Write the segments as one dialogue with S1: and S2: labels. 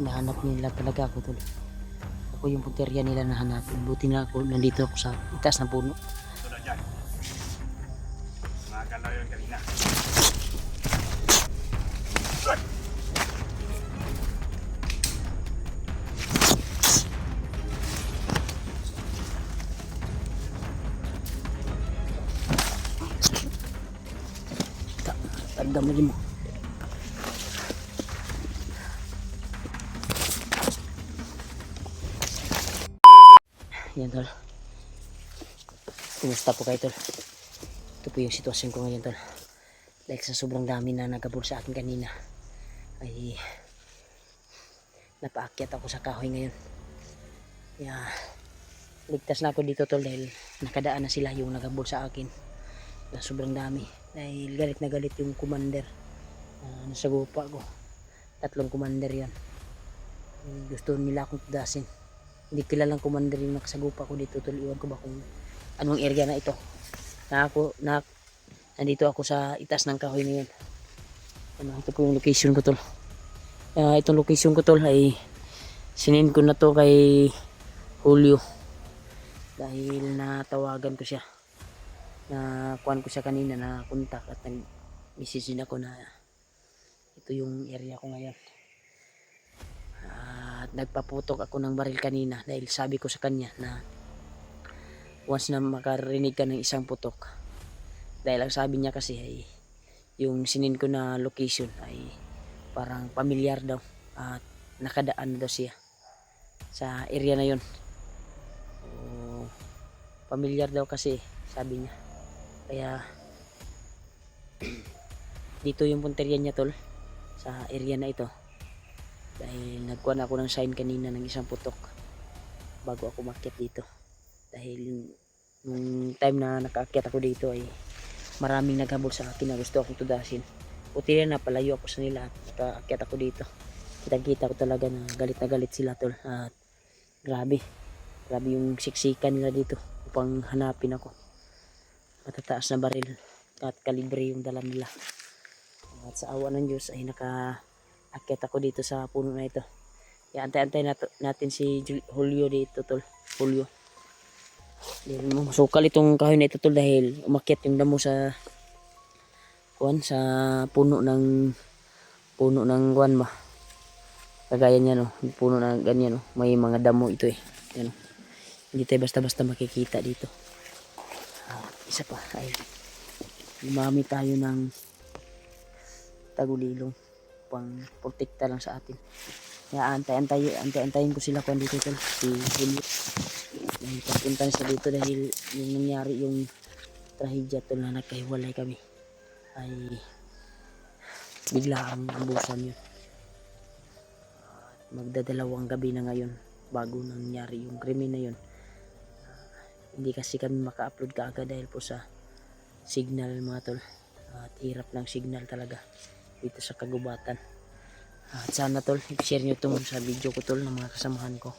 S1: Nahanap nila talaga ako tol. Ako yung punteriya nila nahanapin. Buti na ako nandito ako sa itaas ng puno.
S2: Ito na dyan. Mga galaw yun kanina.
S1: Tanda mo din mo. Yan tol. Kumusta po kayo tol? Ito po yung sitwasyon ko ngayon tol. Dahil sa sobrang dami na nagabol sa akin kanina ay napaakyat ako sa kahoy ngayon. Kaya ligtas na ako dito tol dahil nakadaan na sila yung nagabol sa akin na sobrang dami. Dahil galit na galit yung commander nasa gupa ko. 3 commander yan. Gusto nila akong tudasin. Hindi kilalang commander yung nakasagupa ko dito tol. Iwan ko ba kung anong area na ito. Nandito ako sa itaas ng kahoy na yan. Ito po yung location ko tol. Itong location ko tol ay sinend ko na to kay Julio. Dahil natawagan ko siya. Kuhan ko siya kanina na kontak at nag-message din ako na ito yung area ko ngayon. At nagpaputok ako ng baril kanina dahil sabi ko sa kanya na once na makarinig ka ng isang putok, dahil ang sabi niya kasi ay yung sinin ko na location ay parang pamilyar daw at nakadaan daw siya sa area na yun. Pamilyar daw kasi sabi niya, kaya dito yung punteriya niya tol sa area na ito. Dahil nagkuhan ako ng sign kanina ng isang putok bago ako makyat dito. Dahil nung time na nakaakyat ako dito ay maraming naghabol sa akin na gusto akong tudasin. Buti na napalayo ako sa nila at nakaakyat ako dito. Kitang-kita ko talaga na galit sila tol. At grabe yung siksikan nila dito upang hanapin ako. Matataas na baril at kalibre yung dala nila. At sa awa ng Diyos ay nakaakyat ako dito sa puno na ito. Kaya antay-antay natin si Julio dito tol. Julio. Masukal itong kahoy na ito tol dahil umakyat yung damo sa puno ng guwan ba. Kagaya niya no, puno na ganyan no. May mga damo ito eh. Yan, no? Hindi tayo basta-basta makikita dito. Isa pa ay gumamit tayo ng tagulilong pang protekta lang sa atin. Kaya antayin ko sila kung dito tol. Si Julio. Pagpunta na sa dito dahil yung nangyari yung trahedya tol na nagkahiwalay kami ay bigla ang ambusan yun. Magdadalawang gabi na ngayon bago nangyari yung krimen na yun. Hindi kasi kami maka-upload kaagad dahil po sa signal mga tol. At hirap ng signal talaga dito sa kagubatan. At sana tol, i-share nyo itong sa video ko tol ng mga kasamahan ko.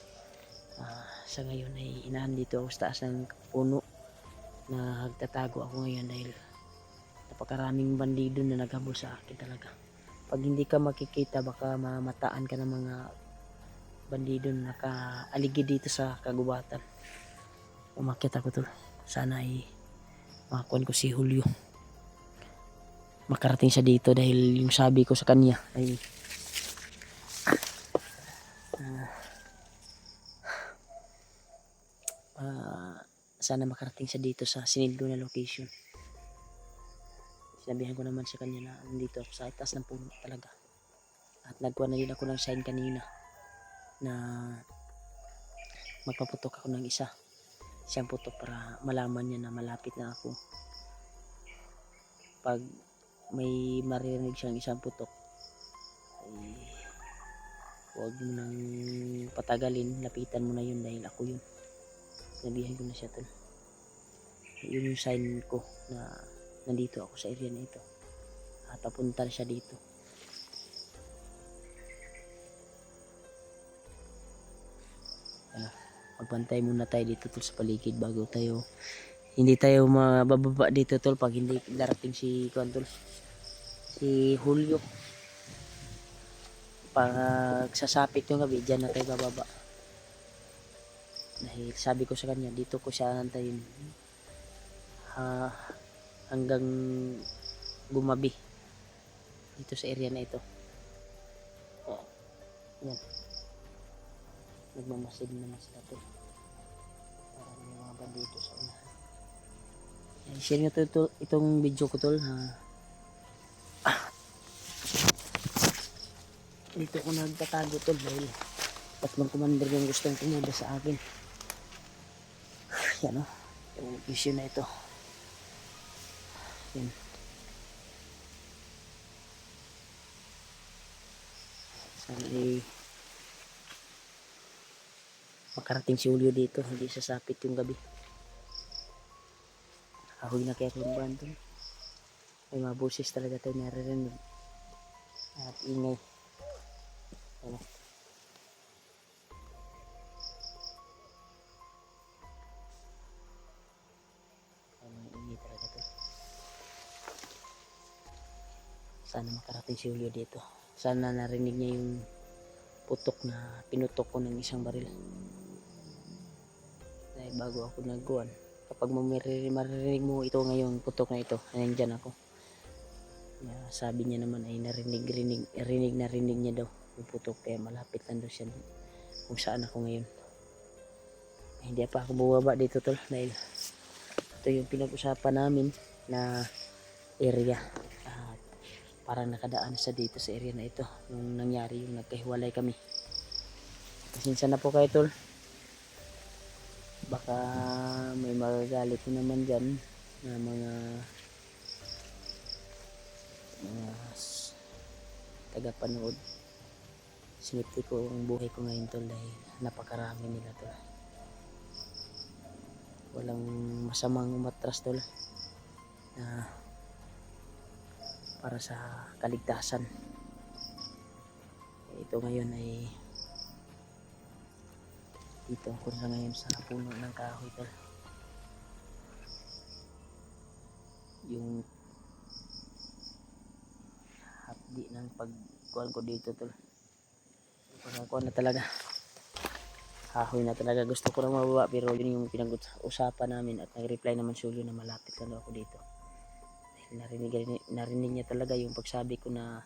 S1: Sa ngayon ay inahan dito ako sa taas ng puno na nagtatago ako ngayon dahil napakaraming bandido na naghabol sa akin talaga. Pag hindi ka makikita baka mamataan ka ng mga bandido na nakaaligid dito sa kagubatan. Umakyat ako tol. Sana ay makakuan ko si Julio. Makarating siya dito dahil yung sabi ko sa kanya ay sana makarating siya dito sa sinend ko na location. Sinabihan ko naman sa kanya na nandito ako sa itaas ng puno talaga. At nagkuha na din ako ng sign kanina na magpaputok ako ng isang putok para malaman niya na malapit na ako. Pag may maririnig siyang isang putok ay huwag mo nang patagalin, lapitan mo na yun dahil ako yun. Sinabihan ko na siya tol. Yun yung sign ko na nandito ako sa area na ito at papunta siya dito. Magbantay muna tayo dito tol sa paligid bago tayo, hindi tayo mabababa dito tol pag hindi darating si Julio. pag sasapit yung gabi, dyan na tayo bababa. Dahil sabi ko sa kanya, dito ko siya antayin hanggang gumabi dito sa area na ito. Yan. Nagmamasid naman sila to. Parang may mga bandito sa unahan. Share nyo to, itong video ko tol. Dito ko nagtatago tol dahil tatlong commander yung gustong tumuda sa akin. Yan o. Yung issue na ito. Yan. Sana makarating si Julio dito. Hindi sasapit yung gabi. Ahoy na kaya kung ba ito. May mga boses talaga tayo naririnig. At ingay. Ano? Ingay talaga to. Sana makarating si Julio dito. Sana narinig niya yung putok na pinutok ko ng isang baril. Dahil bago ako nagkuhan, kapag maririnig mo ito ngayon, putok na ito, nandyan ako. Sabi niya naman ay narinig niya daw yung putok, kaya malapit lang daw siya kung saan ako ngayon. Hindi pa ako bumaba dito tol dahil ito yung pinag-usapan namin na area. Parang nakadaan sa dito sa area na ito nung nangyari yung nagkahiwalay kami. Pasensya na po kayo tol, baka may magagalit na naman dyan na mga tagapanood. Sinipti ko ang buhay ko ngayon tol dahil napakarami nila tol. Walang masamang umatras tol na para sa kaligtasan. Ito ngayon ay dito ako na ngayon sa puno ng kahoy tol. Yung hapdi ng pagkuhan ko dito tol, pagkuhan na talaga, kahoy na talaga. Gusto ko lang mababa pero yun yung pinag-usapan namin at nag-reply naman si Julio na malapit lang ako dito. Narinig niya talaga yung pagsabi ko na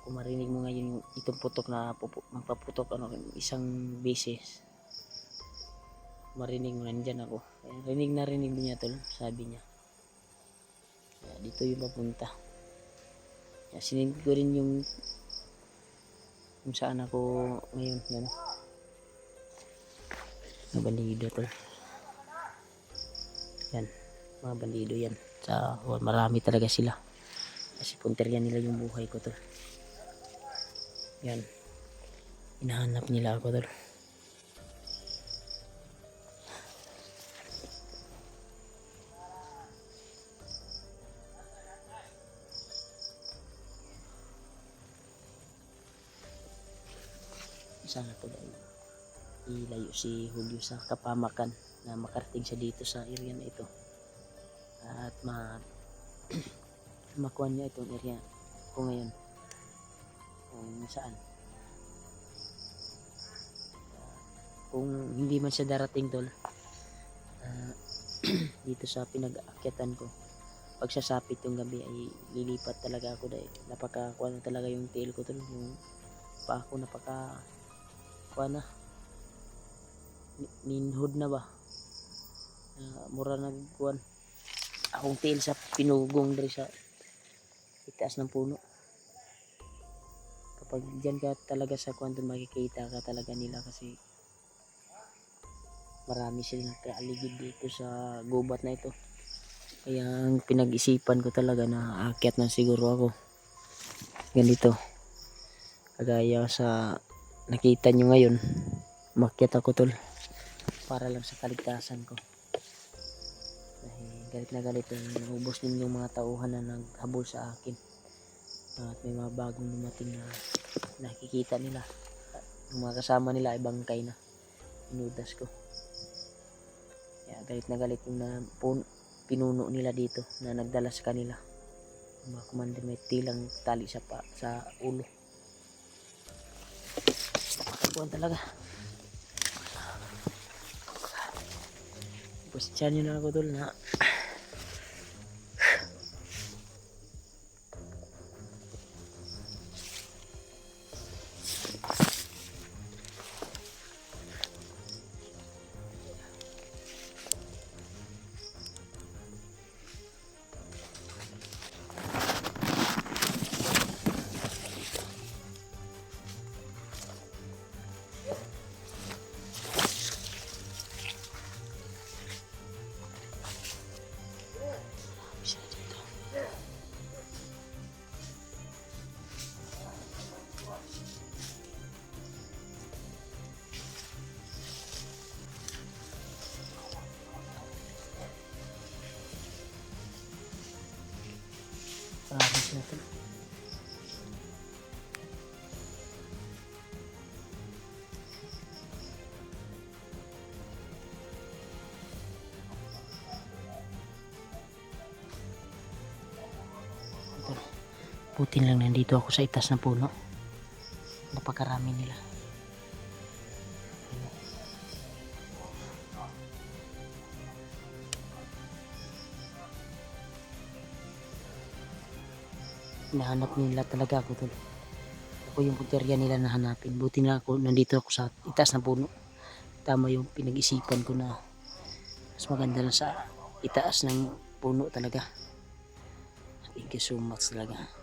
S1: kung marinig mo ngayon yung itong putok na mapaputok isang beses, marinig mo nandyan ako. Narinig niya tol, sabi niya. Kaya dito yung papunta. Kaya sinend ko rin yung kung saan ako ngayon. Yan. Mga bandido tol. Yan. Mga bandido yan. Marami talaga sila. Kasi punterian nila yung buhay ko tol. Yan. Hinahanap nila ako tol. Sana po dahil ilayo si Julio sa kapamakan na makarating siya dito sa area na ito at makuha niya itong area ko ngayon kung saan. Kung hindi man siya darating tol dito sa pinag-aakyatan ko, pag sasapit yung gabi ay lilipat talaga ako dahil napakakuha na talaga yung tail ko tol. Yung pa ako kuha na ninhood na ba, mura nagkuhan akong tail sa pinugong dari sa itaas ng puno. Kapag dyan ka talaga sa kwanto, makikita ka talaga nila kasi marami silang kaaligid dito sa gubat na ito. Kaya ang pinag-isipan ko talaga na aakyat na siguro ako ganito, kagaya sa nakita nyo ngayon. Umakyat ako tol para lang sa kaligtasan ko dahil galit na galit ubos din yung mga tauhan na naghabol sa akin at may mga bagong dumating na nakikita nila yung mga kasama nila ay bangkay na inudas ko. Kaya galit na galit yung pinuno nila dito na nagdala sa kanila. Yung mga commander may tilang tali sa ulo kuwan talaga. Pasensya nyo na ako tol na siya dito. Marami siya tol. Buti lang nandito ako sa itas ng puno. Napakarami nila. Nahanap nila talaga ako tol. Ako yung punteriya nila na hanapin. Buti na ako nandito ako sa itaas ng puno. Tama yung pinag-isipan ko na mas maganda na sa itaas ng puno talaga. Thank you so much talaga.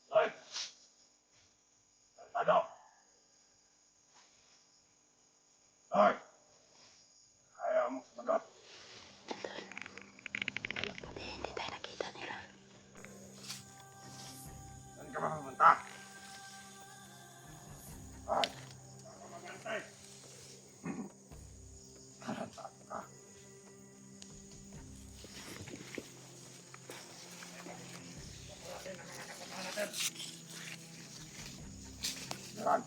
S2: Ay! Ano? Ay! Ayaw mo sumagot.
S1: Hindi tayo nakita nila.
S2: Saan ka ba pumunta? Ay! Ako magantay. Tarantado ka. Yan.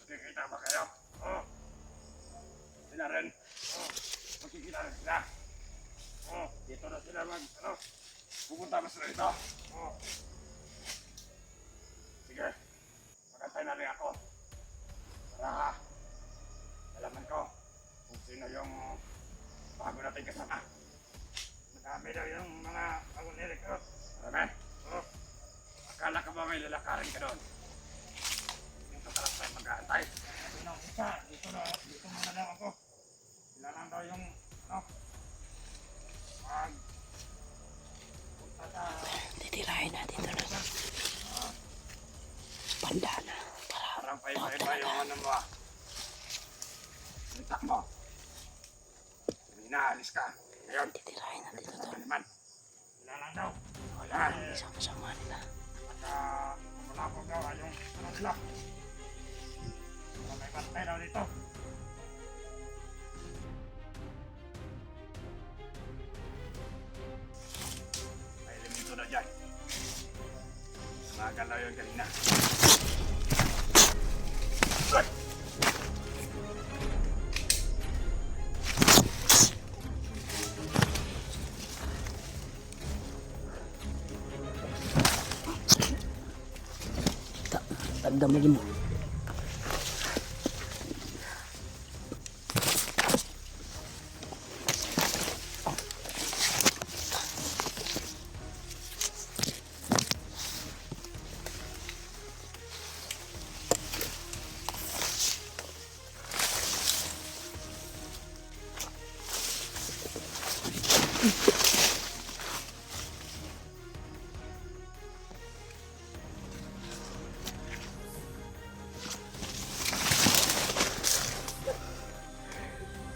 S2: Magkikita ba kayo? Oh. Sila rin. Oh. Magkikita rin sila. Oh, dito na sila ano? Pupunta na sila dito. Oh. Sige. Magantay na rin ako. Para alaman ko kung sino yung bago natin kasama. Madami daw yung mga bagong nirecruit. Marami? Oh. Akala ka ba may lalakarin ka doon? Dito ka lang tayo mag-aantay. Ito na ang isa. Dito na lang ako. Sila lang daw yung punta sa
S1: Titirahin natin ito na. Banda na.
S2: parang paiba-iba yung ano mo. Salita mo. Inaalis ka. Ngayon,
S1: Titirahin natin ito.
S2: ano naman? Sila lang daw. Wala.
S1: Isang-sama nila.
S2: At wala ko daw yung ano nila. May bantay daw dito. May elemento na dyan. Umagal na yun kanina. Ay!
S1: Tanda mo mo.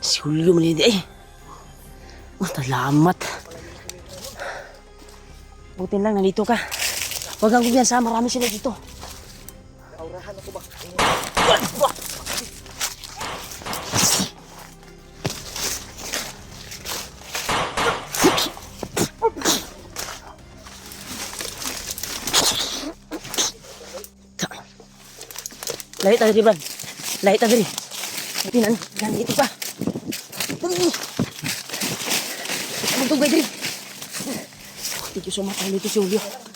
S1: Si Julio man hindi. Ay! Salamat. Butin lang, nandito ka. Huwag kang kumpiyansa, marami sila dito.
S3: Naurahan ako ba?
S1: Lahi tayo, Riban. Lahi tayo, Riban. Buti na, nandito ka. Dali! Ano ito, Dri? Thank you so much. Nandito si Julio.